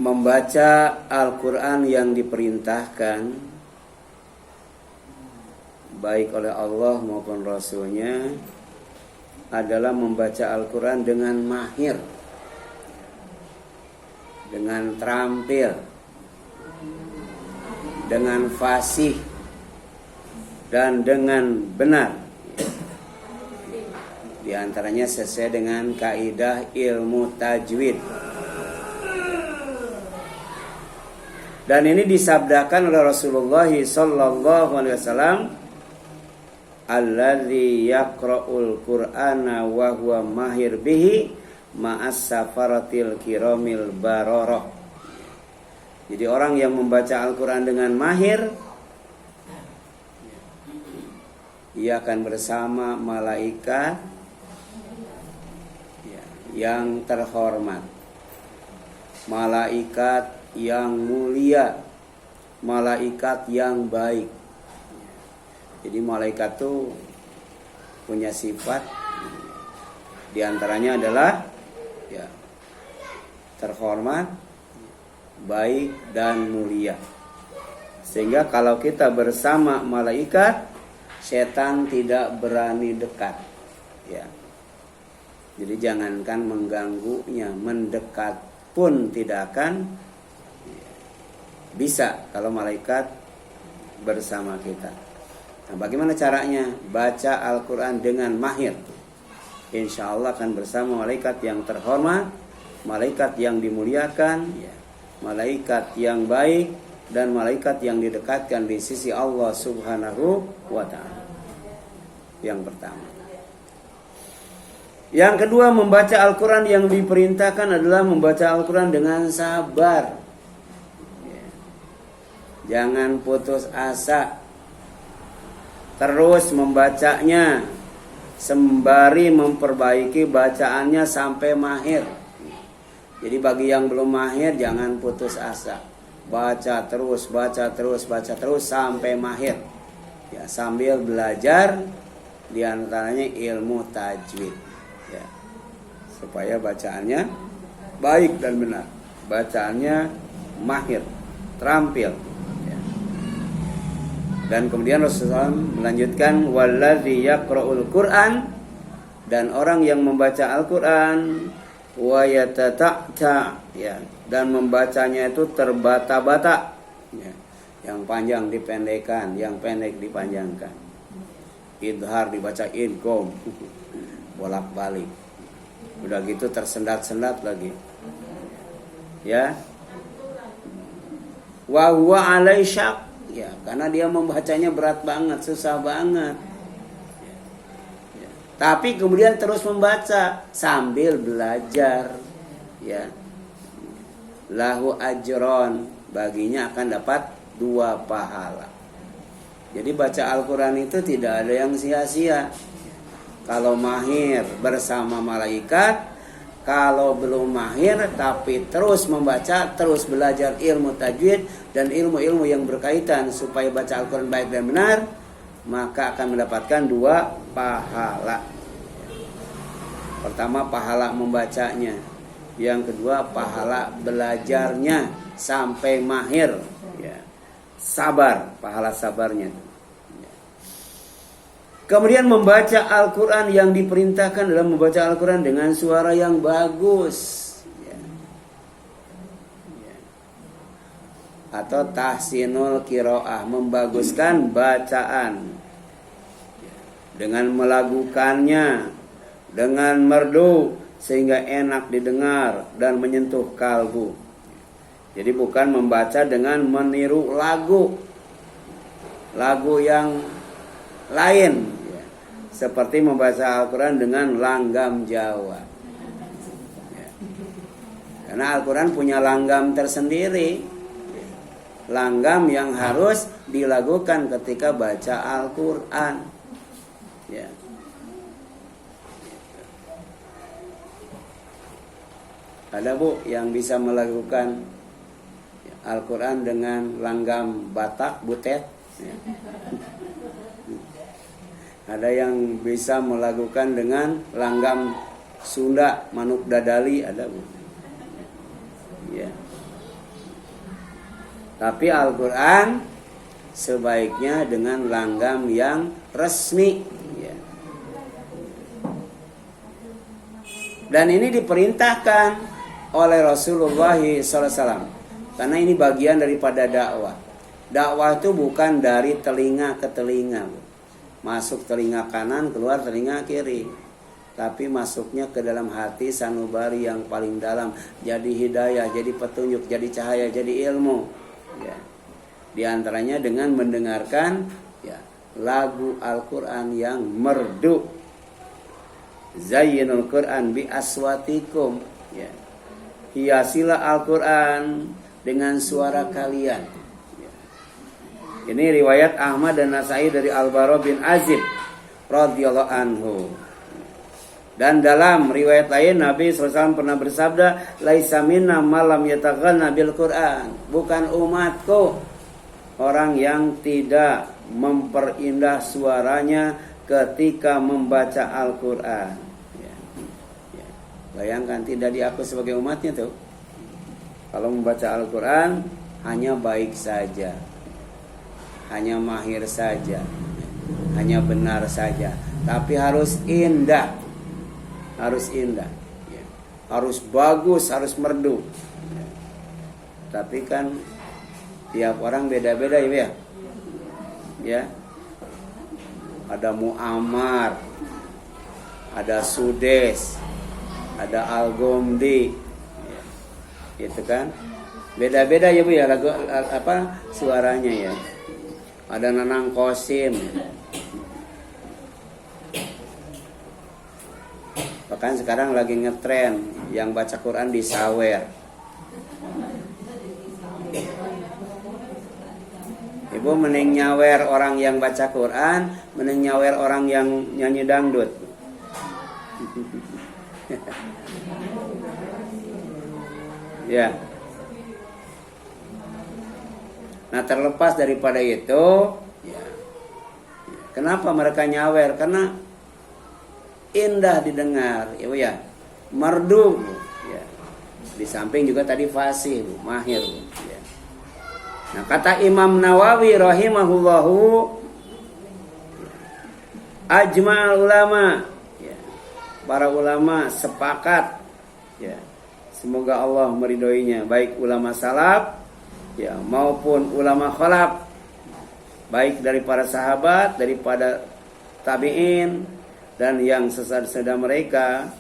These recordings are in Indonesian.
membaca Al-Quran yang diperintahkan baik oleh Allah maupun Rasulnya adalah membaca Al-Quran dengan mahir, dengan terampil, dengan fasih, dan dengan benar. Di antaranya sesuai dengan kaidah ilmu tajwid. Dan ini disabdakan oleh Rasulullah sallallahu alaihi wasallam, alladzi yaqra'ul qur'ana wa huwa mahir bihi ma'as safaratil kiramil bararah. Jadi orang yang membaca Al-Quran dengan mahir, ia akan bersama malaikat yang terhormat, malaikat yang mulia, malaikat yang baik. Jadi malaikat itu punya sifat, diantaranya adalah terhormat, baik dan mulia. Sehingga kalau kita bersama malaikat, setan tidak berani dekat. Ya. Jadi jangankan mengganggunya, mendekat pun tidak akan bisa kalau malaikat bersama kita. Nah, bagaimana caranya? Baca Al-Quran dengan mahir. Insya Allah akan bersama malaikat yang terhormat, malaikat yang dimuliakan, malaikat yang baik, dan malaikat yang didekatkan di sisi Allah Subhanahu wa ta'ala. Yang pertama. Yang kedua, membaca Al-Quran yang diperintahkan adalah membaca Al-Quran dengan sabar. Jangan putus asa, terus membacanya sembari memperbaiki bacaannya sampai mahir. Jadi bagi yang belum mahir jangan putus asa, baca terus sampai mahir. Ya, sambil belajar diantaranya ilmu tajwid, ya, supaya bacaannya baik dan benar, bacaannya mahir, terampil. Dan kemudian Rasulullah melanjutkan, walladzi yaqra'ul Qur'an, dan orang yang membaca Al-Quran wa yatata'ta, ya, dan membacanya itu terbata-bata, ya, yang panjang dipendekkan, yang pendek dipanjangkan, idhar dibaca idgham, bolak-balik, udah gitu tersendat-sendat lagi, ya, wa huwa alai syak, ya, karena dia membacanya berat banget, susah banget. Ya. Tapi kemudian terus membaca sambil belajar, ya. Lahu ajron, baginya akan dapat 2 pahala. Jadi baca Al-Quran itu tidak ada yang sia-sia. Kalau mahir bersama malaikat, kalau belum mahir tapi terus membaca, terus belajar ilmu tajwid dan ilmu-ilmu yang berkaitan supaya baca Al-Quran baik dan benar, maka akan mendapatkan 2 pahala. Pertama, pahala membacanya. Yang kedua, pahala belajarnya sampai mahir, ya. Sabar, pahala sabarnya. Kemudian membaca Al-Quran yang diperintahkan adalah membaca Al-Quran dengan suara yang bagus, ya. Ya. Atau tahsinul qiraah, membaguskan bacaan, ya. Dengan melakukannya dengan merdu sehingga enak didengar dan menyentuh kalbu. Jadi bukan membaca dengan meniru lagu yang lain, seperti membaca Al-Quran dengan langgam Jawa, ya. Karena Al-Quran punya langgam tersendiri, langgam yang harus dilakukan ketika baca Al-Quran, ya. Ada bu yang bisa melakukan Al-Quran dengan langgam Batak, Butet, ya. Ada yang bisa melakukan dengan langgam Sunda, Manuk Dadali, ada bu. Ya. Tapi Al-Quran sebaiknya dengan langgam yang resmi. Ya. Dan ini diperintahkan oleh Rasulullah SAW. Karena ini bagian daripada dakwah. Dakwah itu bukan dari telinga ke telinga. Masuk telinga kanan, keluar telinga kiri. Tapi masuknya ke dalam hati sanubari yang paling dalam. Jadi hidayah, jadi petunjuk, jadi cahaya, jadi ilmu. Ya. Di antaranya dengan mendengarkan ya, lagu Al-Quran yang merdu. Zayyinul Quran bi aswatikum. Ya. Hiasilah Al-Quran dengan suara kalian. Ya. Ini riwayat Ahmad dan Nasai dari Al-Bara bin Azib radhiyallahu anhu. Dan dalam riwayat lain Nabi SAW pernah bersabda, laisa minna malam yataghanna bil Quran. Bukan umatku orang yang tidak memperindah suaranya ketika membaca Al-Quran. Ya. Ya. Bayangkan tidak diaku sebagai umatnya tuh. Kalau membaca Al-Quran hanya baik saja, hanya mahir saja, hanya benar saja. Tapi harus indah, harus indah, ya. Harus bagus, harus merdu. Ya. Tapi kan tiap orang beda-beda ya. Ya. Ada Muammar, ada Sudes, ada Al-Gomdi, ya. Gitu kan? Beda-beda ya Bu ya lagu apa suaranya ya. Ada Nanang Kosim. Bahkan sekarang lagi ngetren yang baca Quran di sawer. Ibu mending nyawer orang yang baca Quran, mending nyawer orang yang nyanyi dangdut. Ya. Nah terlepas daripada itu, ya. Kenapa mereka nyawer? Karena indah didengar, ya Bu ya, merdu, Bu. Ya. Di samping juga tadi fasih, Bu, mahir, Bu. Ya. Nah kata Imam Nawawi rahimahullahu, ajma'al ulama, ya. Para ulama sepakat, ya. Semoga Allah meridhoinya, baik ulama salaf, ya, maupun ulama khalaf, baik dari para sahabat, daripada tabi'in, dan yang sesudah mereka,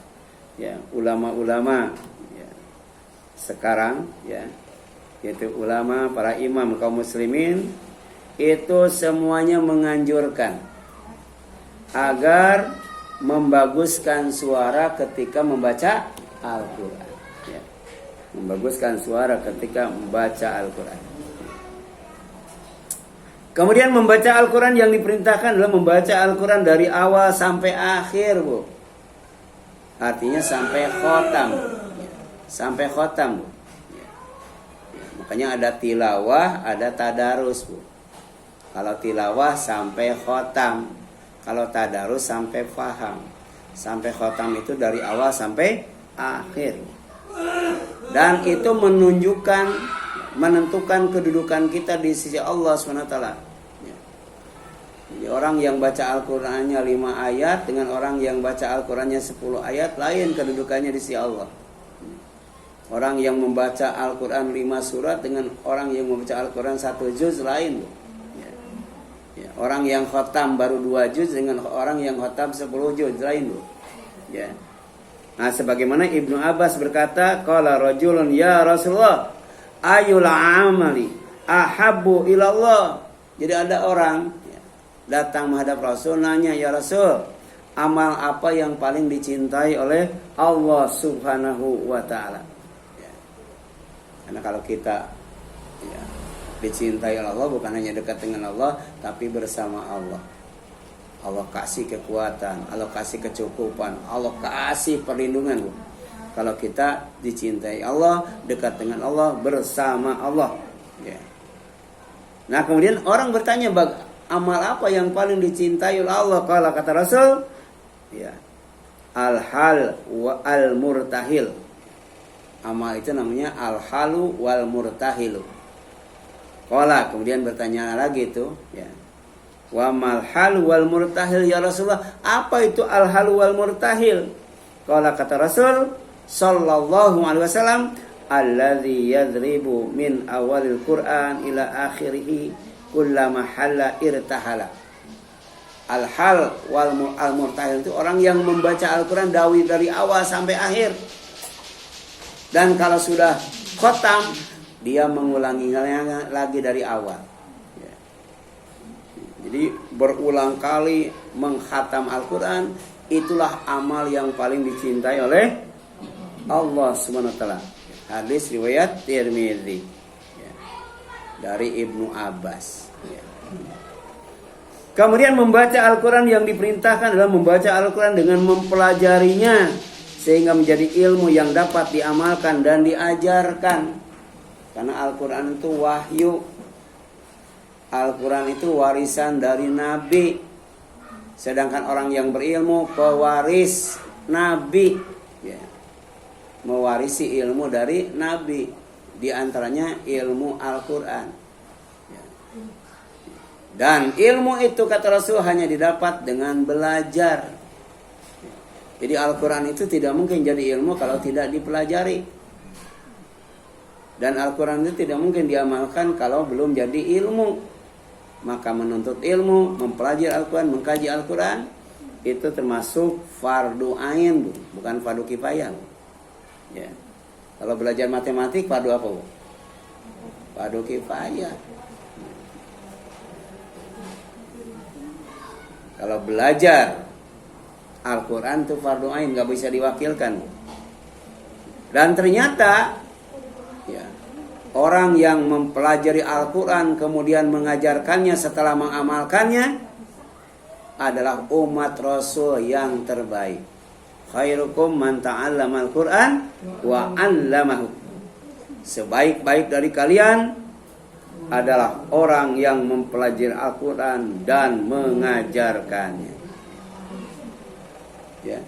ya, ulama-ulama ya, sekarang ya, yaitu ulama para imam kaum muslimin, itu semuanya menganjurkan agar membaguskan suara ketika membaca Al-Quran ya. Membaguskan suara ketika membaca Al-Quran. Kemudian membaca Al-Quran yang diperintahkan adalah membaca Al-Quran dari awal sampai akhir, Bu. Artinya sampai khotam. Sampai khotam, Bu. Ya. Ya. Makanya ada tilawah, ada tadarus, Bu. Kalau tilawah sampai khotam. Kalau tadarus sampai faham. Sampai khotam itu dari awal sampai akhir. Dan itu menentukan kedudukan kita di sisi Allah SWT. Ya. Jadi orang yang baca Al-Qurannya 5 ayat dengan orang yang baca Al-Qurannya 10 ayat, lain kedudukannya di sisi Allah. Orang yang membaca Al-Quran 5 surat dengan orang yang membaca Al-Quran 1 juz lain. Ya. Ya. Orang yang khotam baru 2 juz dengan orang yang khotam 10 juz lain. Ya. Nah sebagaimana Ibnu Abbas berkata, qala rajulun ya Rasulullah ayul amali ahabbu ilallah. Jadi ada orang ya, datang menghadap Rasul, nanya, ya Rasul, amal apa yang paling dicintai oleh Allah Subhanahu wa ta'ala? Ya. Karena kalau kita ya, dicintai oleh Allah, bukan hanya dekat dengan Allah, tapi bersama Allah. Allah kasih kekuatan, Allah kasih kecukupan, Allah kasih perlindungan. Kalau kita dicintai Allah, dekat dengan Allah, bersama Allah. Ya. Nah kemudian orang bertanya, amal apa yang paling dicintai oleh Allah? Kalau kata Rasul, ya, al-hal wa al-murtahil. Amal itu namanya al-halu wal murtahilu. Qala, kemudian bertanya lagi itu, ya. Wa mal hal wal murtahil ya Rasulullah? Apa itu al hal wal murtahil? Qala, kata Rasul sallallahu alaihi wasallam, alladzi yadribu min awalil Qur'an ila akhirih kullama halla irtahala. Al hal wal murtahil itu orang yang membaca Al-Qur'an dari awal sampai akhir. Dan kalau sudah khotam, dia mengulanginya lagi dari awal. Ya. Jadi berulang kali menghatam Al-Quran, itulah amal yang paling dicintai oleh Allah Subhanahu Wa Taala. Hadis riwayat Tirmidzi, ya, dari Ibnu Abbas. Ya. Kemudian membaca Al-Quran yang diperintahkan adalah membaca Al-Quran dengan mempelajarinya, sehingga menjadi ilmu yang dapat diamalkan dan diajarkan. Karena Al-Quran itu wahyu. Al-Quran itu warisan dari Nabi. Sedangkan orang yang berilmu pewaris Nabi, ya, mewarisi ilmu dari Nabi. Di antaranya ilmu Al-Quran, ya. Dan ilmu itu kata Rasul hanya didapat dengan belajar. Jadi Al-Quran itu tidak mungkin jadi ilmu kalau tidak dipelajari. Dan Al-Quran itu tidak mungkin diamalkan kalau belum jadi ilmu. Maka menuntut ilmu, mempelajari Al-Quran, mengkaji Al-Quran, itu termasuk fardu ain, bukan fardu kifayah. Ya. Kalau belajar matematik, fardu apa? Fardu kifayah. Kalau belajar Al-Quran itu fardu ain, gak bisa diwakilkan. Dan ternyata, ya, orang yang mempelajari Al-Quran kemudian mengajarkannya setelah mengamalkannya adalah umat Rasul yang terbaik. Khairukum man ta'allama Al-Quran wa 'allamahu. Sebaik-baik dari kalian adalah orang yang mempelajari Al-Quran dan mengajarkannya. Ya.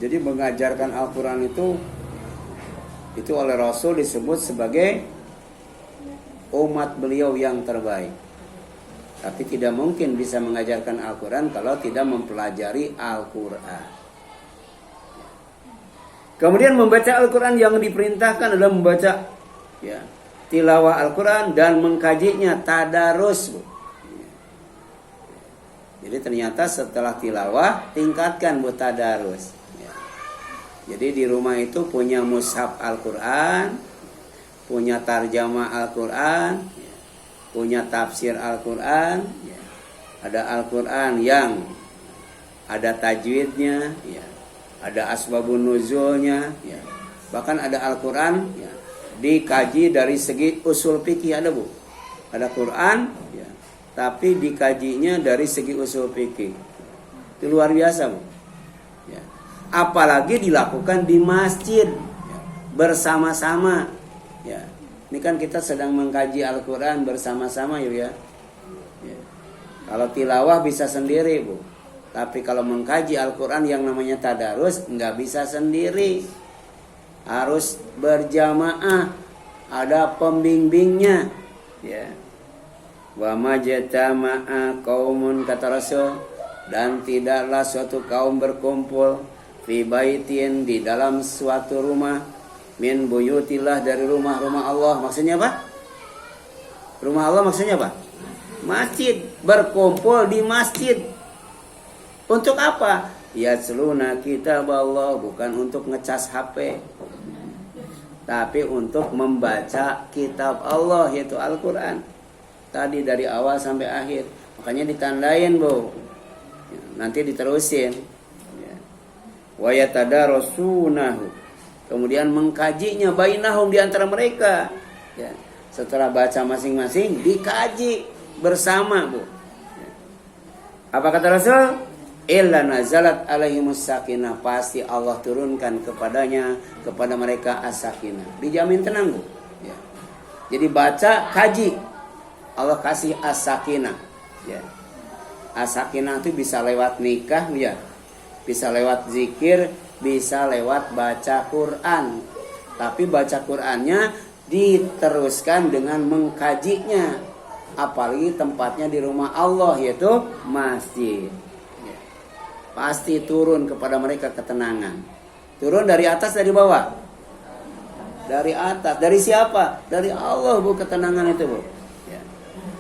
Jadi mengajarkan Al-Quran itu oleh Rasul disebut sebagai umat beliau yang terbaik. Tapi tidak mungkin bisa mengajarkan Al-Quran kalau tidak mempelajari Al-Quran. Kemudian membaca Al-Quran yang diperintahkan adalah membaca, ya, tilawah Al-Quran dan mengkajinya tadarus. Jadi ternyata setelah tilawah tingkatkan tadarus. Jadi di rumah itu punya mushaf Al-Quran, punya tarjamah Al-Quran, punya tafsir Al-Quran, ada Al-Quran yang ada tajwidnya, ada asbabun nuzulnya, bahkan ada Al-Quran dikaji dari segi usul fikih, ada bu, ada Quran, tapi dikajinya dari segi usul fikih, itu luar biasa bu. Apalagi dilakukan di masjid bersama-sama, ya. Ini kan kita sedang mengkaji Al-Quran bersama-sama yuk ya. Kalau tilawah bisa sendiri bu, tapi kalau mengkaji Al-Quran yang namanya tadarus nggak bisa sendiri, harus berjamaah, ada pembimbingnya, ya. Wa majtama'a qaumun, kata Rasul, dan tidaklah suatu kaum berkumpul fi baitin, di dalam suatu rumah, min buyutillah, dari rumah-rumah Allah. Maksudnya apa? Rumah Allah maksudnya apa? Masjid. Berkumpul di masjid. Untuk apa? Yasluna kitab Allah, bukan untuk ngecas HP, tapi untuk membaca kitab Allah, yaitu Al-Quran. Tadi dari awal sampai akhir. Makanya ditandain bu, nanti diterusin. Wa yatadarasunahu, kemudian mengkajinya bainahum, di antara mereka, ya. Setelah baca masing-masing dikaji bersama bu, ya. Apa kata Rasul? Illa nazalat alaihimus sakinah, pasti Allah turunkan kepada mereka as-sakinah, dijamin tenang bu, ya. Jadi baca, kaji, Allah kasih as-sakinah, ya. As-sakinah itu bisa lewat nikah, ya, bisa lewat zikir, bisa lewat baca Quran. Tapi baca Qurannya diteruskan dengan mengkajinya, apalagi tempatnya di rumah Allah yaitu masjid. Pasti turun kepada mereka ketenangan. Turun dari atas, dari bawah? Dari atas. Dari siapa? Dari Allah, Bu, ketenangan itu, Bu. Ya.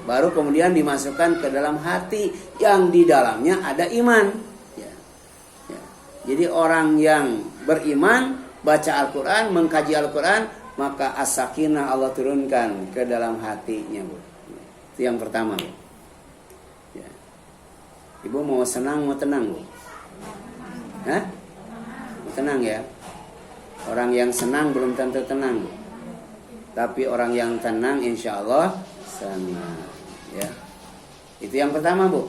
Baru kemudian dimasukkan ke dalam hati yang di dalamnya ada iman. Ya. Ya. Jadi orang yang beriman, baca Al-Quran, mengkaji Al-Quran, maka as-sakinah Allah turunkan ke dalam hatinya, Bu. Itu yang pertama, Bu. Ya. Ibu mau senang, mau tenang, Bu? Hah? Mau tenang ya? Orang yang senang belum tentu tenang, Bu. Tapi orang yang tenang insya Allah senang. Ya. Itu yang pertama, Bu.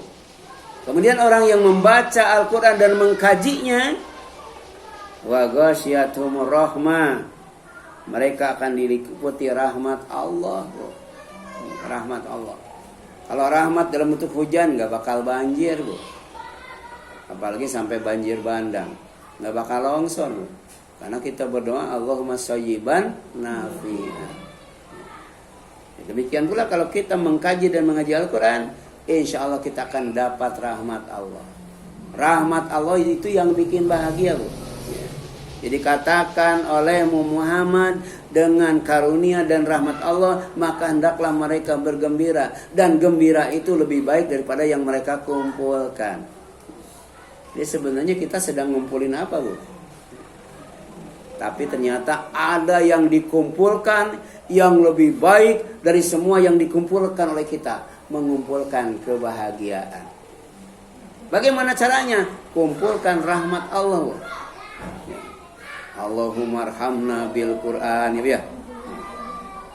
Kemudian orang yang membaca Al-Quran dan mengkajinya, wa ghasyiyatuhumur rahmah, mereka akan diliputi rahmat Allah, Bu. Rahmat Allah. Kalau rahmat dalam bentuk hujan gak bakal banjir, Bu. Apalagi sampai banjir bandang, gak bakal longsor, Bu. Karena kita berdoa Allahumma shayyiban nafi'an. Demikian pula kalau kita mengkaji dan mengaji Al-Quran, insya Allah kita akan dapat rahmat Allah. Rahmat Allah itu yang bikin bahagia, Bu. Jadi katakan oleh Muhammad, dengan karunia dan rahmat Allah, maka hendaklah mereka bergembira. Dan gembira itu lebih baik daripada yang mereka kumpulkan. Jadi sebenarnya kita sedang ngumpulin apa, Bu? Tapi ternyata ada yang dikumpulkan yang lebih baik dari semua yang dikumpulkan oleh kita. Mengumpulkan kebahagiaan. Bagaimana caranya? Kumpulkan rahmat Allah, Bu. Allahumma arhamna bil Quran, ya.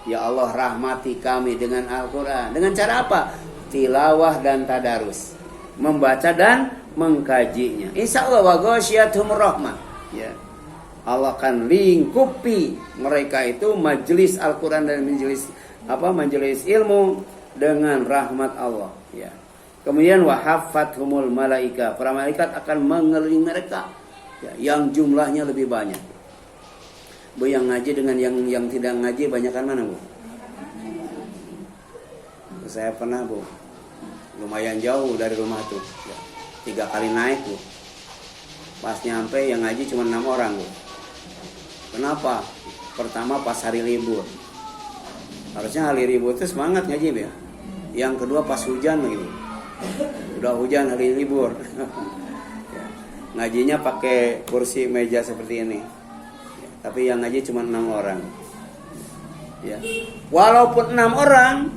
Ya Allah, rahmati kami dengan Al-Quran. Dengan cara apa? Tilawah dan tadarus. Membaca dan mengkajinya. Insya Allah wa ghasyiyatuhumur rahmah. Ya. Allah akan lingkupi mereka itu majelis Al-Quran dan majelis ilmu dengan rahmat Allah. Ya. Kemudian wa haffathumul malaika. Para malaikat akan mengelilingi mereka. Ya, yang jumlahnya lebih banyak. Bu, yang ngaji dengan yang tidak ngaji banyakan mana, Bu? Saya pernah, Bu, lumayan jauh dari rumah tuh, ya, 3 kali naik, Bu. Pas nyampe yang ngaji cuma 6 orang, Bu. Kenapa? Pertama pas hari libur. Harusnya hari libur itu semangat ngaji, Bu. Yang kedua pas hujan begitu. Udah hujan hari libur. Ya. Ngajinya pakai kursi meja seperti ini. Tapi yang ngaji cuma 6 orang. Ya. Walaupun 6 orang,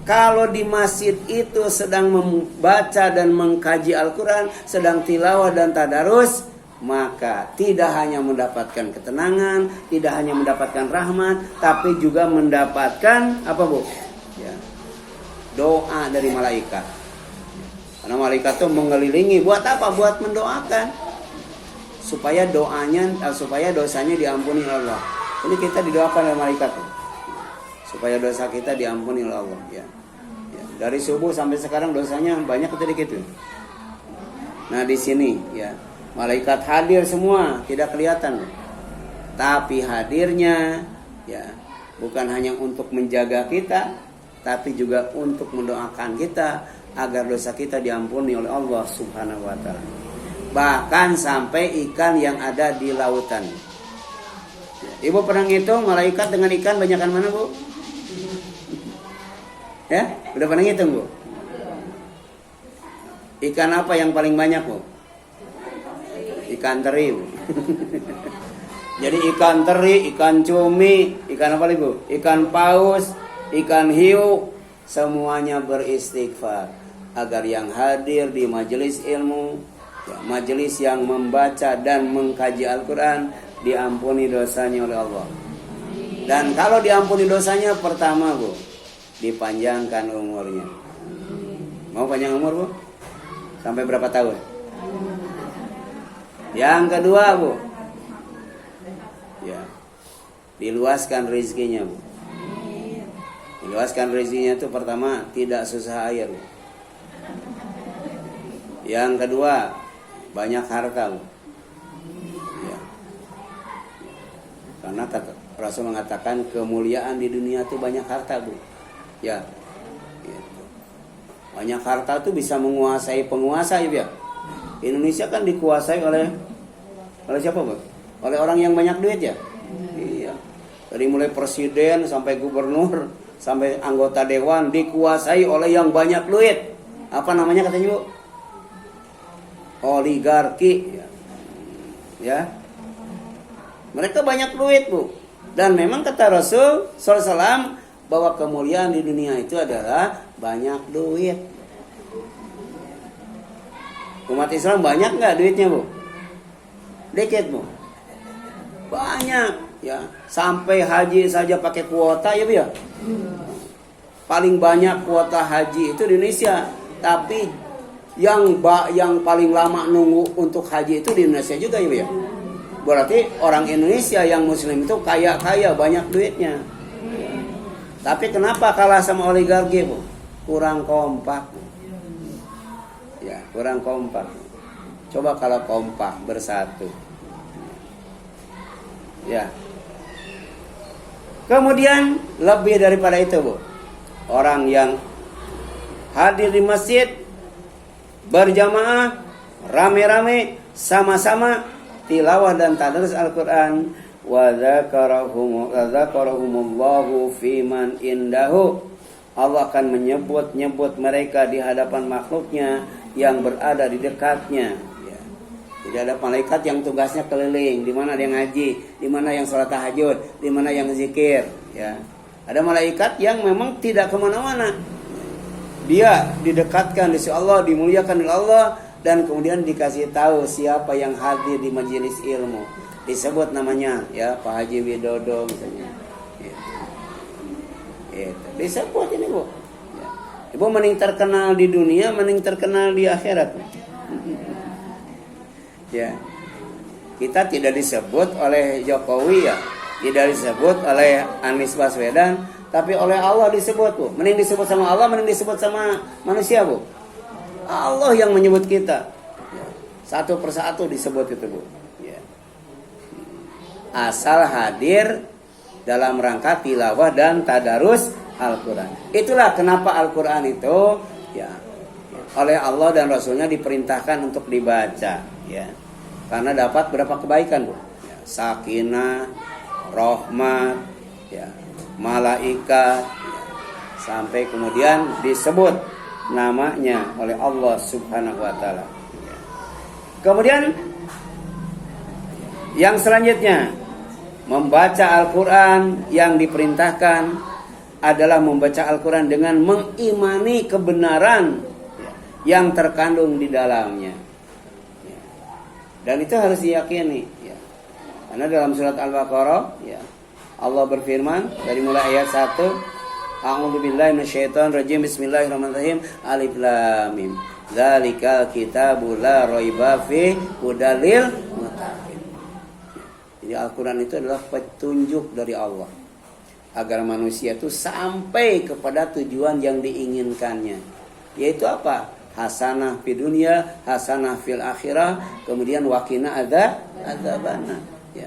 kalau di masjid itu sedang membaca dan mengkaji Al-Quran, sedang tilawah dan tadarus, maka tidak hanya mendapatkan ketenangan, tidak hanya mendapatkan rahmat, tapi juga mendapatkan apa, Bu? Ya. Doa dari malaikat. Karena malaikat itu mengelilingi, buat apa? Buat mendoakan. Supaya dosanya diampuni oleh Allah. Ini kita didoakan oleh malaikat, supaya dosa kita diampuni oleh Allah. Ya. Ya. Dari subuh sampai sekarang dosanya banyak atau dikit? Nah di sini, ya, malaikat hadir semua, tidak kelihatan, tapi hadirnya, ya, bukan hanya untuk menjaga kita, tapi juga untuk mendoakan kita agar dosa kita diampuni oleh Allah Subhanahu Wa Taala. Bahkan sampai ikan yang ada di lautan. Ibu pernah ngitung malaikat dengan ikan banyakan mana, Bu? Ya, udah pernah ngitung, Bu? Ikan apa yang paling banyak, Bu? Ikan teri, Bu. Jadi ikan teri, ikan cumi, ikan apa lagi, Bu? Ikan paus, ikan hiu, semuanya beristighfar agar yang hadir di majelis ilmu, ya, majelis yang membaca dan mengkaji Al-Quran, diampuni dosanya oleh Allah. Dan kalau diampuni dosanya, pertama, Bu, dipanjangkan umurnya. Mau panjang umur, Bu? Sampai berapa tahun? Yang kedua, Bu, ya, diluaskan rezekinya, Bu. Diluaskan rezekinya itu pertama, tidak susah air, Bu. Yang kedua, banyak harta, Bu. Ya. Karena Rasul mengatakan kemuliaan di dunia itu banyak harta, Bu. Ya. Gitu. Banyak harta itu bisa menguasai penguasa, ya. Indonesia kan dikuasai oleh siapa, Bu? Oleh orang yang banyak duit, ya. Iya. Dari mulai presiden sampai gubernur sampai anggota dewan dikuasai oleh yang banyak duit. Apa namanya katanya, Bu? Oligarki. Ya. Mereka banyak duit, Bu. Dan memang kata Rasul SAW bahwa kemuliaan di dunia itu adalah banyak duit. Umat Islam banyak nggak duitnya, Bu? Dikit, Bu. Banyak, ya. Sampai haji saja pakai kuota, ya, Bu, ya. Paling banyak kuota haji itu di Indonesia. Tapi yang paling lama nunggu untuk haji itu di Indonesia juga, ya, Bu, ya. Berarti orang Indonesia yang muslim itu kaya banyak duitnya. Tapi kenapa kalah sama oligarki, Bu? Kurang kompak. Ya, kurang kompak. Coba kalau kompak bersatu. Ya. Kemudian lebih daripada itu, Bu. Orang yang hadir di masjid berjamaah rame-rame sama-sama tilawah dan tadarus Al-Quran, wa dzakarahumullahu fiman indahu. Allah akan menyebut mereka di hadapan makhluknya yang berada di dekatnya. Ya. Jadi ada malaikat yang tugasnya keliling, di mana yang ngaji, di mana yang sholat tahajud, di mana yang zikir. Ya. Ada malaikat yang memang tidak kemana-mana. Dia didekatkan di sisi Allah, dimuliakan oleh Allah. Dan kemudian dikasih tahu siapa yang hadir di majelis ilmu. Disebut namanya, ya, Pak Haji Widodo misalnya. Gitu. Disebut ini, Bu. Ya. Ibu mending terkenal di dunia, mending terkenal di akhirat. Ya. Kita tidak disebut oleh Jokowi, ya. Tidak disebut oleh Anies Baswedan, tapi oleh Allah disebut, Bu. Mending disebut sama Allah, mending disebut sama manusia, Bu. Allah yang menyebut kita. Satu persatu disebut itu, Bu. Ya. Asal hadir dalam rangka tilawah dan tadarus Al-Quran. Itulah kenapa Al-Quran itu, ya, oleh Allah dan Rasulnya diperintahkan untuk dibaca, ya. Karena dapat berapa kebaikan, Bu? Ya, sakinah, rahmat, ya, malaikat, ya, sampai kemudian disebut namanya oleh Allah Subhanahu wa taala. Kemudian yang selanjutnya, membaca Al-Qur'an yang diperintahkan adalah membaca Al-Qur'an dengan mengimani kebenaran yang terkandung di dalamnya. Dan itu harus diyakini, ya. Karena dalam surat Al-Baqarah, ya, Allah berfirman dari mulai ayat 1, A'udzubillahi minasyaitonirrajim. Bismillahirrahmanirrahim. Alif lam mim. Dzalikal kitabu la raiba fi hudal lil muttaqin. Jadi Al-Qur'an itu adalah petunjuk dari Allah agar manusia itu sampai kepada tujuan yang diinginkannya. Yaitu apa? Hasanah fid dunya, hasanah fil akhirah, kemudian waqina adzabana. Ya.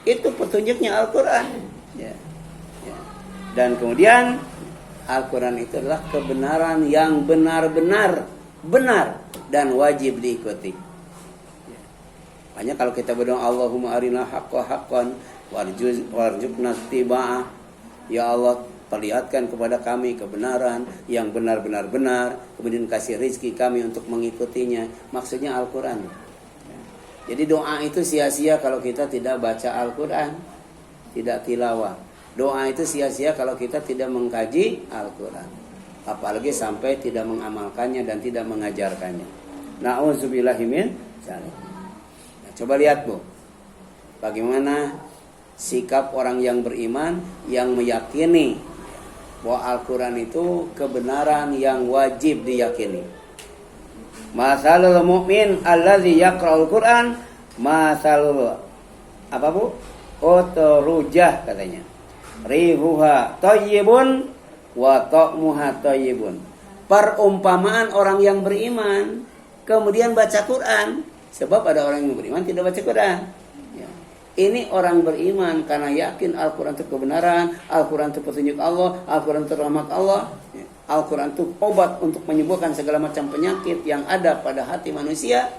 Itu petunjuknya Al-Qur'an. Ya. Ya. Dan kemudian Al-Quran itu adalah kebenaran yang benar-benar benar dan wajib diikuti. Hanya kalau kita berdoa Allahumma arina haqqa haqqan warzuqna ittiba'ah. Ya Allah, perlihatkan kepada kami kebenaran yang benar-benar benar, kemudian kasih rezeki kami untuk mengikutinya. Maksudnya Al-Quran. Jadi doa itu sia-sia kalau kita tidak baca Al-Quran, tidak tilawah. Doa itu sia-sia kalau kita tidak mengkaji Al-Quran. Apalagi sampai tidak mengamalkannya dan tidak mengajarkannya. Na'udzubillahi min dzalik. Nah, coba lihat, Bu. Bagaimana sikap orang yang beriman yang meyakini bahwa Al-Quran itu kebenaran yang wajib diyakini. Masalul mu'min allazi yaqra'ul Qur'an masalul apa, Bu? Uturujah katanya. Rihuha thayyibun wa ta'muha thayyibun. Perumpamaan orang yang beriman kemudian baca Quran. Sebab ada orang yang beriman tidak baca Quran. Ya. Ini orang beriman karena yakin Al-Quran itu kebenaran, Al-Quran itu petunjuk Allah, Al-Quran itu rahmat Allah, Al-Quran itu obat untuk menyembuhkan segala macam penyakit yang ada pada hati manusia.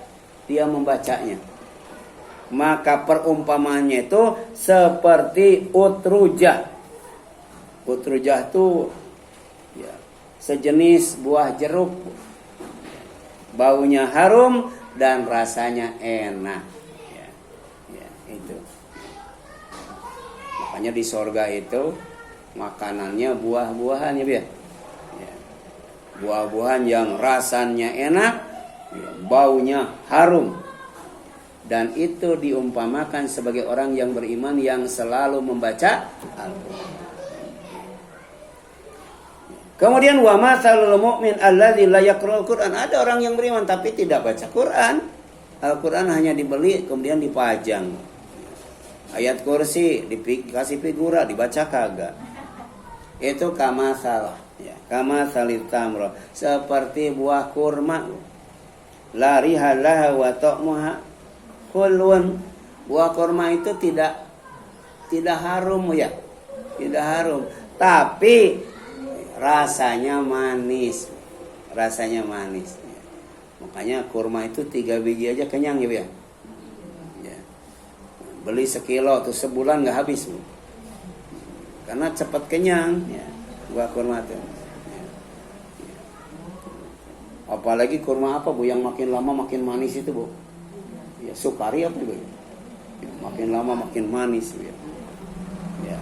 Dia membacanya. Maka perumpamaannya itu seperti utrujah. Utrujah itu ya, sejenis buah jeruk. Baunya harum dan rasanya enak. Itu. Makanya di sorga itu makanannya buah-buahan ya. Buah-buahan yang rasanya enak, baunya harum. Dan itu diumpamakan sebagai orang yang beriman yang selalu membaca Al-Quran. Kemudian wa matsalul mu'min alladzi la yaqra'ul Qur'an. Ada orang yang beriman tapi tidak baca Quran. Al-Quran hanya dibeli kemudian dipajang. Ayat kursi dikasih figura dibaca kagak. Itu kama salah ya, kama salit tamro, seperti buah kurma. La rihalah wa ta'muha khulun. Buah kurma itu tidak harum ya. Tidak harum, tapi rasanya manis. Rasanya manis. Makanya kurma itu 3 biji aja kenyang ya. Beli sekilo tuh sebulan nggak habis Bu. Karena cepat kenyang ya, buah kurma itu ya. Apalagi kurma apa Bu yang makin lama makin manis itu Bu ya, sukari apa Bu ya, makin lama makin manis ya.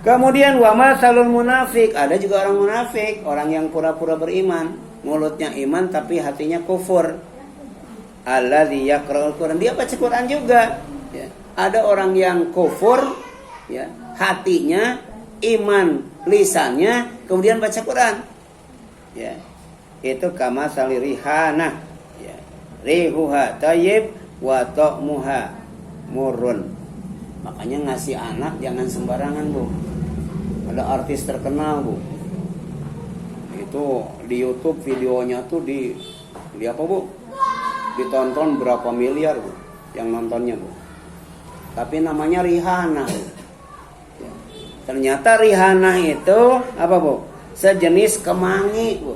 Kemudian wa matsalul munafik, ada juga orang munafik, orang yang pura-pura beriman, mulutnya iman tapi hatinya kufur. Alladzi yaqra'ul Qur'an, dia baca Quran juga. Ya. Ada orang yang kufur, ya, hatinya iman, lisannya kemudian baca Quran. Ya. Itu kama salirihana. Ya. Rihuha thayyib wa ta'muha murrun. Makanya ngasih anak jangan sembarangan Bu. Ada artis terkenal Bu. Itu di YouTube videonya tuh di apa Bu? Ditonton berapa miliar Bu yang nontonnya Bu. Tapi namanya Rihanna. Ternyata Rihanna itu apa Bu? Sejenis kemangi Bu.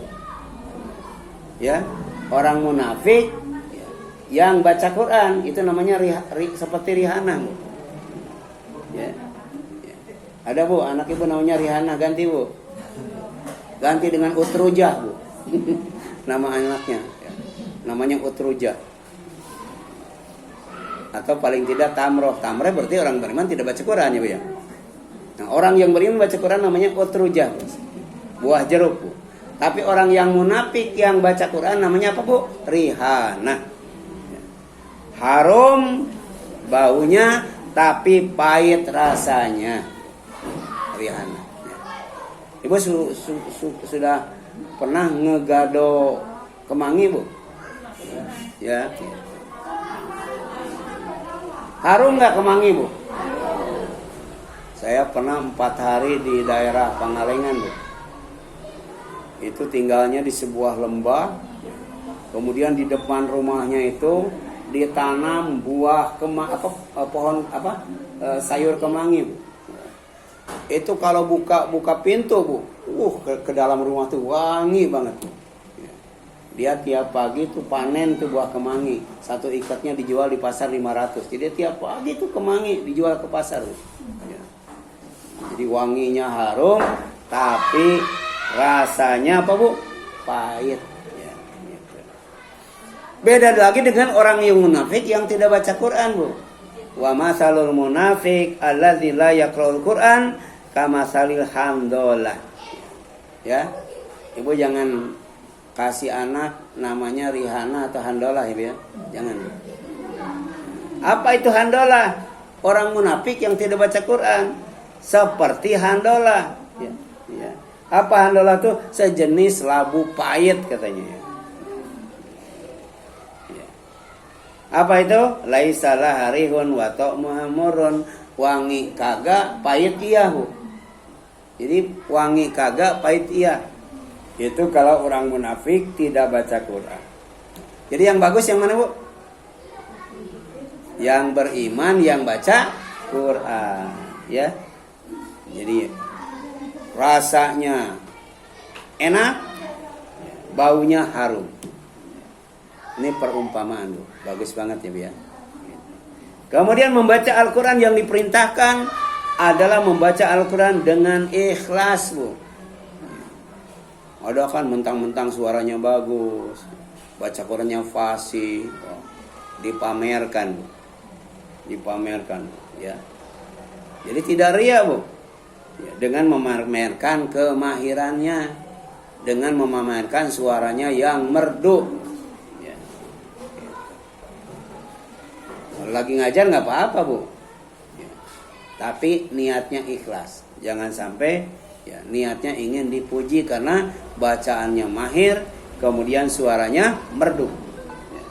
Ya, orang munafik yang baca Quran itu namanya seperti Rihanna Bu. Ya. Ada Bu, anak ibu namanya Rihanna, ganti Bu. Ganti dengan Utrujah Bu. Nama anaknya. Ya. Namanya Utrujah. Atau paling tidak Tamroh. Tamroh berarti orang beriman tidak baca Quran ya Bu ya. Nah, orang yang beriman baca Quran namanya Utrujah, buah jeruk Bu. Tapi orang yang munafik yang baca Quran namanya apa Bu? Rihanna. Harum baunya tapi pahit rasanya. Rihanna. Ibu sudah pernah ngegado kemangi Bu? Ya. Harum nggak kemangi Bu? Saya pernah 4 hari di daerah Pangalengan Bu. Itu tinggalnya di sebuah lembah. Kemudian di depan rumahnya itu ditanam buah pohon sayur kemangi Bu. Itu kalau buka pintu Bu, ke dalam rumah tuh wangi banget Bu. Dia tiap pagi tuh panen tuh buah kemangi. Satu ikatnya dijual di pasar 500. Jadi tiap pagi tuh kemangi dijual ke pasar. Ya. Jadi wanginya harum, tapi rasanya apa Bu? Pahit. Ya, gitu. Beda lagi dengan orang yang munafik yang tidak baca Quran Bu. Wa masalul munafik alladzi la yaqra'ul Quran kamasalil hamdolah. Ya. Ibu jangan kasih anak namanya Rihanna atau Handolah ya. Jangan. Apa itu Handolah? Orang munafik yang tidak baca Quran. Seperti Handolah. Ya. Ya. Apa Handolah itu? Sejenis labu pahit katanya. Ya. Apa itu? Laisalah harihun wa ta'muha murrun. Wangi kagak, pahit iya Bu. Jadi wangi kagak, pahit iya. Itu kalau orang munafik tidak baca Quran. Jadi yang bagus yang mana Bu? Yang beriman yang baca Quran, ya. Jadi rasanya enak, baunya harum. Ini perumpamaan, Bu. Bagus banget ya, Bu ya. Kemudian membaca Al-Quran yang diperintahkan adalah membaca Al-Quran dengan ikhlas, Bu. Ada kan mentang-mentang suaranya bagus, baca Qurannya fasih, dipamerkan, Bu. Dipamerkan, ya. Jadi tidak ria, Bu. Ya, dengan memamerkan kemahirannya, dengan memamerkan suaranya yang merdu. Lagi ngajar nggak apa-apa, Bu, ya. Tapi niatnya ikhlas, jangan sampai ya niatnya ingin dipuji karena bacaannya mahir, kemudian suaranya merdu, ya.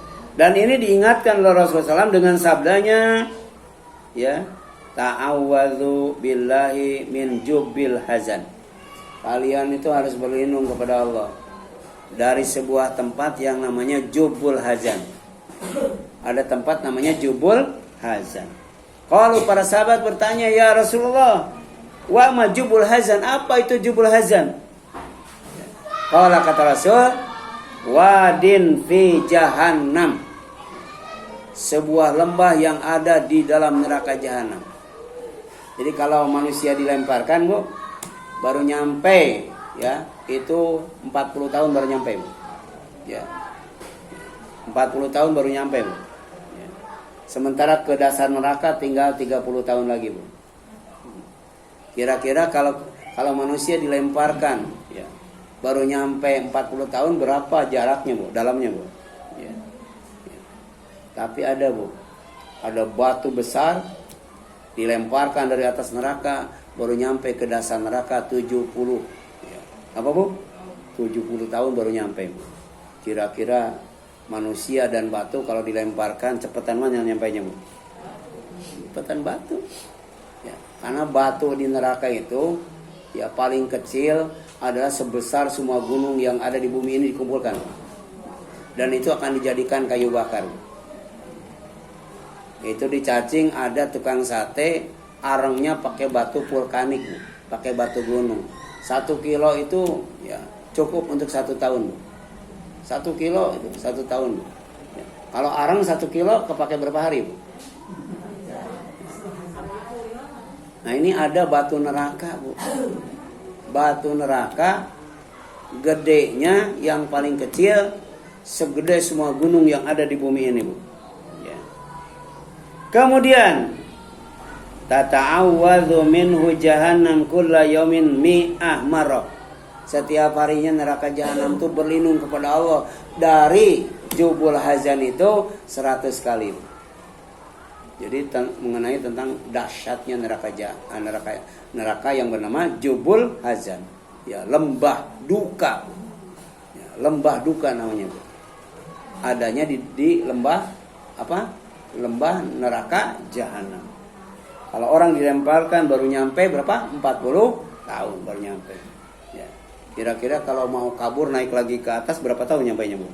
Dan ini diingatkan oleh Rasulullah SAW dengan sabdanya, ya, ta'awwadzu billahi min jubbil hazan. Kalian itu harus berlindung kepada Allah dari sebuah tempat yang namanya jubul hazan. Ada tempat namanya jubul hazan. Kalau para sahabat bertanya, ya Rasulullah, wa ma jubul hazan? Apa itu jubul hazan? Kalau kata Rasul, wadin fi jahannam. Sebuah lembah yang ada di dalam neraka jahanam. Jadi kalau manusia dilemparkan, Bu, baru nyampe, ya, itu 40 tahun baru nyampe, Bu. Ya. 40 tahun baru nyampe, Bu. Sementara ke dasar neraka tinggal 30 tahun lagi, Bu. Kira-kira kalau manusia dilemparkan, ya, baru nyampe 40 tahun, berapa jaraknya, Bu? Dalamnya, Bu. Ya. Ya. Tapi ada, Bu. Ada batu besar dilemparkan dari atas neraka, baru nyampe ke dasar neraka 70. Ya. Apa, Bu? 70 tahun baru nyampe, Bu. Kira-kira manusia dan batu kalau dilemparkan cepetan mana yang nyampainya, Bu? Cepetan batu, ya, karena batu di neraka itu ya paling kecil adalah sebesar semua gunung yang ada di bumi ini dikumpulkan, dan itu akan dijadikan kayu bakar. Itu dicacing, ada tukang sate arengnya pakai batu vulkanik, Bu, pakai batu gunung. 1 kilo itu ya cukup untuk 1 tahun, Bu. 1 kilo itu 1 tahun, Bu. Ya. Kalau arang 1 kilo kepake berapa hari, Bu? Nah, ini ada batu neraka, Bu. Batu neraka gedenya yang paling kecil segede semua gunung yang ada di bumi ini, Bu. Ya. Kemudian tata'awwadzu minhu jahannam kulla yaumin mi'ah marrah. Setiap harinya neraka jahanam itu berlindung kepada Allah dari jubul hazan itu 100 kali. Jadi mengenai tentang dahsyatnya neraka yang bernama jubul hazan. Ya, lembah duka. Ya, lembah duka namanya. Adanya di lembah apa? Lembah neraka jahanam. Kalau orang dilemparkan baru nyampe berapa? 40 tahun baru nyampe. Kira-kira kalau mau kabur naik lagi ke atas berapa tahun nyampainya, Bu?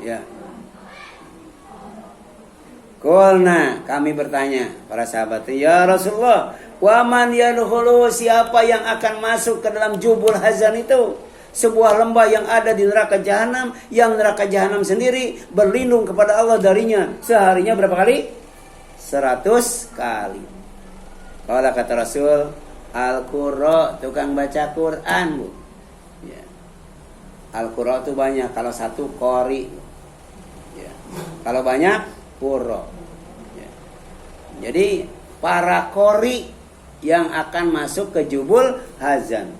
Ya. Qulna, kami bertanya para sahabat, ya Rasulullah, wa man yadkhulu, siapa yang akan masuk ke dalam jubul hazan itu? Sebuah lembah yang ada di neraka jahanam, yang neraka jahanam sendiri berlindung kepada Allah darinya seharinya berapa kali? 100 kali. Kalau kata Rasul, Al-Qurra, tukang baca Quran, Bu. Ya. Al-Qurra itu banyak. Kalau satu qori, ya. Kalau banyak qurra. Ya. Jadi para qori yang akan masuk ke jubul hazan,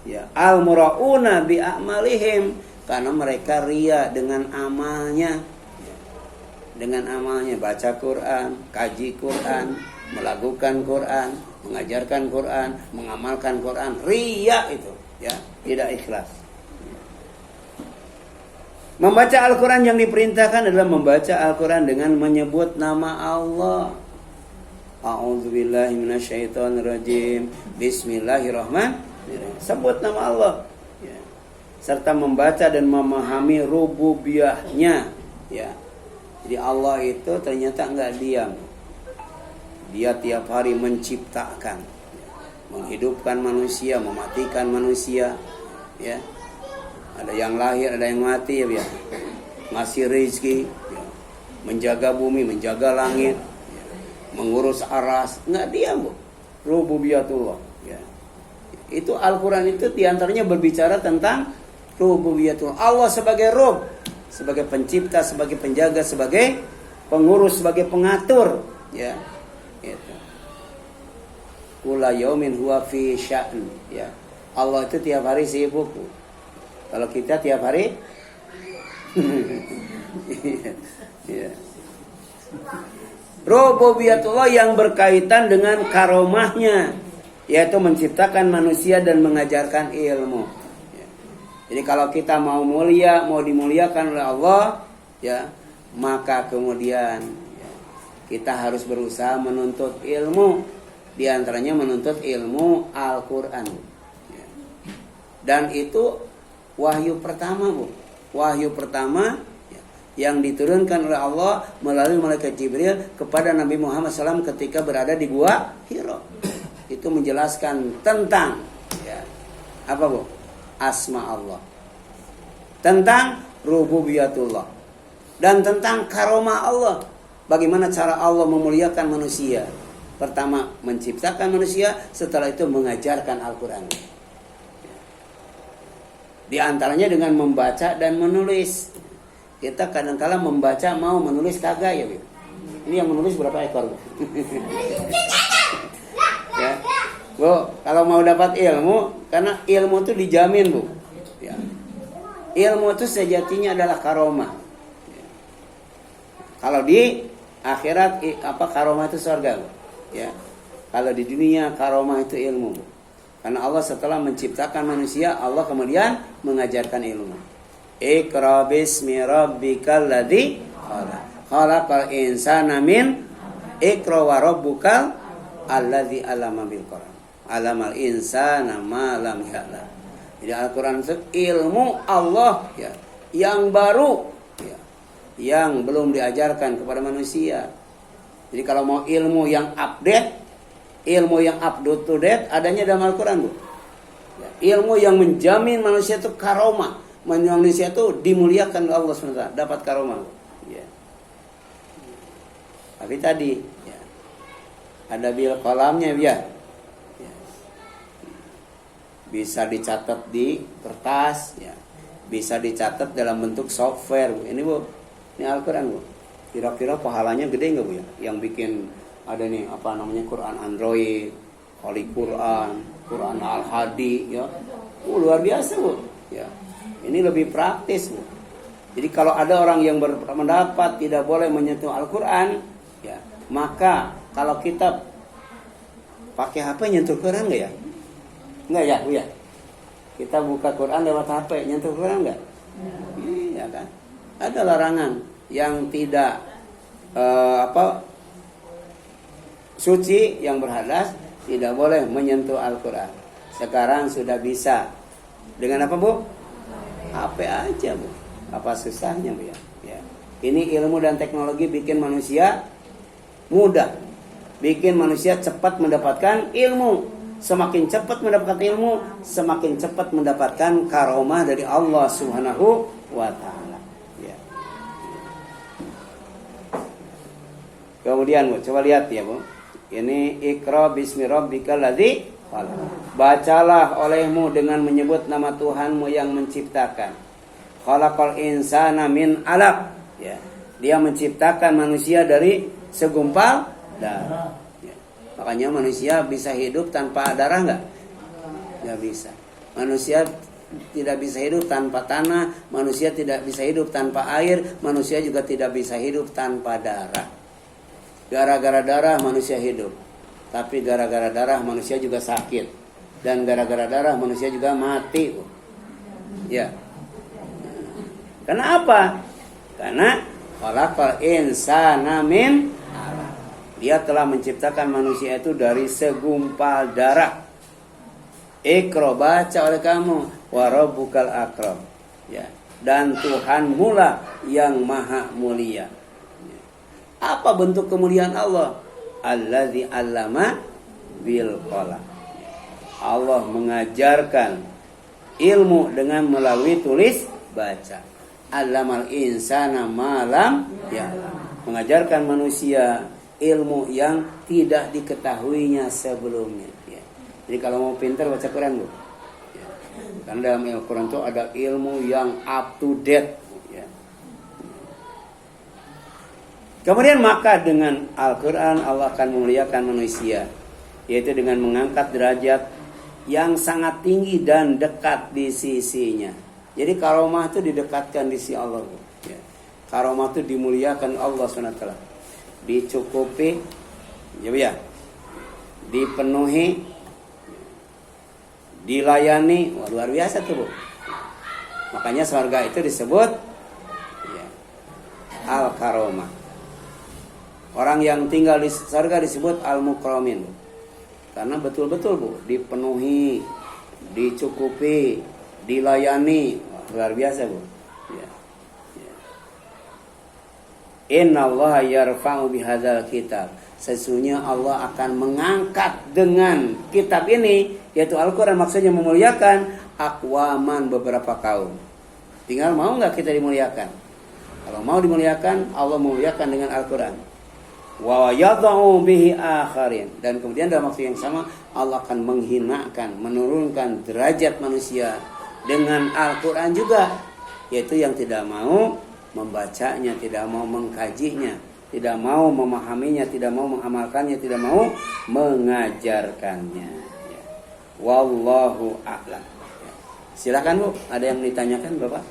ya, al-murauna bi a'malihim, karena mereka ria dengan amalnya. Ya. Dengan amalnya baca Quran, kaji Quran, melakukan Quran, mengajarkan Quran, mengamalkan Quran, riya itu, ya, tidak ikhlas. Membaca Al-Quran yang diperintahkan adalah membaca Al-Quran dengan menyebut nama Allah. A'udzubillahi minasyaitonirrajim. Bismillahirrahmanirrahim. Sebut nama Allah, serta membaca dan memahami rububiyahnya, ya, Jadi Allah itu ternyata enggak diam. Dia tiap hari menciptakan, menghidupkan manusia, mematikan manusia, ya. Ada yang lahir, ada yang mati, ya. Ngasih rezeki, ya. Menjaga bumi, menjaga langit, ya. Mengurus aras, enggak diam, Bu. Rububiyatullah, ya. Itu Al-Quran itu diantaranya berbicara tentang rububiyatullah. Allah sebagai Rabb, sebagai pencipta, sebagai penjaga, sebagai pengurus, sebagai pengatur, ya. Itu. Kula yaumin huwa fi sya'n, ya. Allah itu tiap hari sibuk. Kalau kita tiap hari ya. Rububiyatullah yang berkaitan dengan karomahnya, yaitu menciptakan manusia dan mengajarkan ilmu. Ya. Jadi kalau kita mau mulia, mau dimuliakan oleh Allah, ya, maka kemudian ya, kita harus berusaha menuntut ilmu. Di antaranya menuntut ilmu Al-Quran. Ya. Dan itu wahyu pertama, Bu. Wahyu pertama ya, yang diturunkan oleh Allah melalui malaikat Jibril kepada Nabi Muhammad SAW ketika berada di Gua Hira. Itu menjelaskan tentang ya, apa, Bu? Asma Allah. Tentang rububiyatullah. Dan tentang karomah Allah. Bagaimana cara Allah memuliakan manusia. Pertama menciptakan manusia, setelah itu mengajarkan Al-Quran. Di antaranya dengan membaca dan menulis. Kita kadang-kala membaca mau menulis kagak, ya, Bu. Ini yang menulis berapa ekor, Bu? Ya. Bu, kalau mau dapat ilmu, karena ilmu itu dijamin, Bu. Ya. Ilmu itu sejatinya adalah karomah. Ya. Kalau di akhirat karomah itu surga, Bu. Ya. Kalau di dunia karomah itu ilmu, Bu. Karena Allah setelah menciptakan manusia, Allah kemudian mengajarkan ilmu. Iqra bismi rabbikal ladzi khalaq. Khalaqal insana min Iqra wa rabbukal alladzi 'allama bil Qur'an. 'Allamal insana ma lam ya'lam. Jadi Al-Qur'an itu ilmu Allah, ya, yang baru, ya, yang belum diajarkan kepada manusia. Jadi kalau mau ilmu yang update, ilmu yang up to date adanya dalam Al-Quran, Bu. Ya, ilmu yang menjamin manusia itu karomah, manusia itu dimuliakan oleh Allah SWT, dapat karomah, Bu. Ya. Tapi tadi ya, ada bil qalamnya, ya. Ya. Bisa dicatat di kertas, ya. Bisa dicatat dalam bentuk software, Bu. Ini, Bu. Ini Al-Quran, Bu. Kira-kira pahalanya gede nggak, Bu, ya? Yang bikin ada nih apa namanya Quran Android, Holy Quran, Quran Al-Hadi, ya. Luar biasa, Bu. Ya. Ini lebih praktis, Bu. Jadi kalau ada orang yang berpendapat tidak boleh menyentuh Al-Quran, ya, maka kalau kita pakai HP nyentuh Quran nggak ya? Nggak, ya, Bu, ya. Kita buka Quran lewat HP, nyentuh Quran nggak? Iya kan? Ada larangan yang tidak suci, yang berhadas, tidak boleh menyentuh Al-Quran. Sekarang sudah bisa dengan apa, Bu? HP aja, Bu. Apa susahnya, Bu, ya? Ya. Ini ilmu dan teknologi bikin manusia mudah, bikin manusia cepat mendapatkan ilmu. Semakin cepat mendapatkan ilmu, semakin cepat mendapatkan karomah dari Allah Subhanahu wa Ta'ala. Kemudian, Bu, coba lihat ya, Bu. Ini Iqra bismi rabbikal ladzi khalaq. Bacalah olehmu dengan menyebut nama Tuhanmu yang menciptakan. Khalaqal insana min 'alaq. Ya. Dia menciptakan manusia dari segumpal darah. Ya. Makanya manusia bisa hidup tanpa darah enggak? Enggak bisa. Manusia tidak bisa hidup tanpa tanah, manusia tidak bisa hidup tanpa air, manusia juga tidak bisa hidup tanpa darah. Gara-gara darah manusia hidup, tapi gara-gara darah manusia juga sakit, dan gara-gara darah manusia juga mati. Ya. Kenapa? Karena khalaqal insana min 'alaq. Dia telah menciptakan manusia itu dari segumpal darah. Iqra, baca oleh kamu, wa rabbukal akram. Ya. Dan Tuhanmu lah yang maha mulia. Apa bentuk kemuliaan Allah? Allazi 'allama bil qalam. Allah mengajarkan ilmu dengan melalui tulis baca. 'Allamal insana ma lam ya'lam. Mengajarkan manusia ilmu yang tidak diketahuinya sebelumnya. Ya. Jadi kalau mau pintar baca Quran, Bu. Ya. Karena dalam Al-Quran itu ada ilmu yang up to date. Ya. Kemudian maka dengan Al-Quran Allah akan memuliakan manusia, yaitu dengan mengangkat derajat yang sangat tinggi dan dekat di sisinya. Jadi karomah itu didekatkan di sisi Allah. Ya. Karomah itu dimuliakan Allah SWT. Dicukupi, ya, dipenuhi, dilayani. Wah, luar biasa tuh, Bu. Makanya surga itu disebut ya, al-karomah. Orang yang tinggal di surga disebut al-mukramin, Bu. Karena betul-betul, Bu, dipenuhi, dicukupi, dilayani. Wah, luar biasa, Bu. Ya. Innallaha yarfa'u bihadzal kitab. Sesungguhnya Allah akan mengangkat dengan kitab ini, yaitu Al-Quran, maksudnya memuliakan aqwaman, beberapa kaum. Tinggal mau nggak kita dimuliakan? Kalau mau dimuliakan, Allah memuliakan dengan Al-Quran. Wa yadha'u bihi akharin. Dan kemudian dalam waktu yang sama Allah akan menghinakan, menurunkan derajat manusia dengan Al-Quran juga, yaitu yang tidak mau membacanya, tidak mau mengkajinya, tidak mau memahaminya, tidak mau mengamalkannya, tidak mau mengajarkannya. Ya. Wallahu a'lam. Ya. Silakan, Bu, ada yang ditanyakan, Bapak?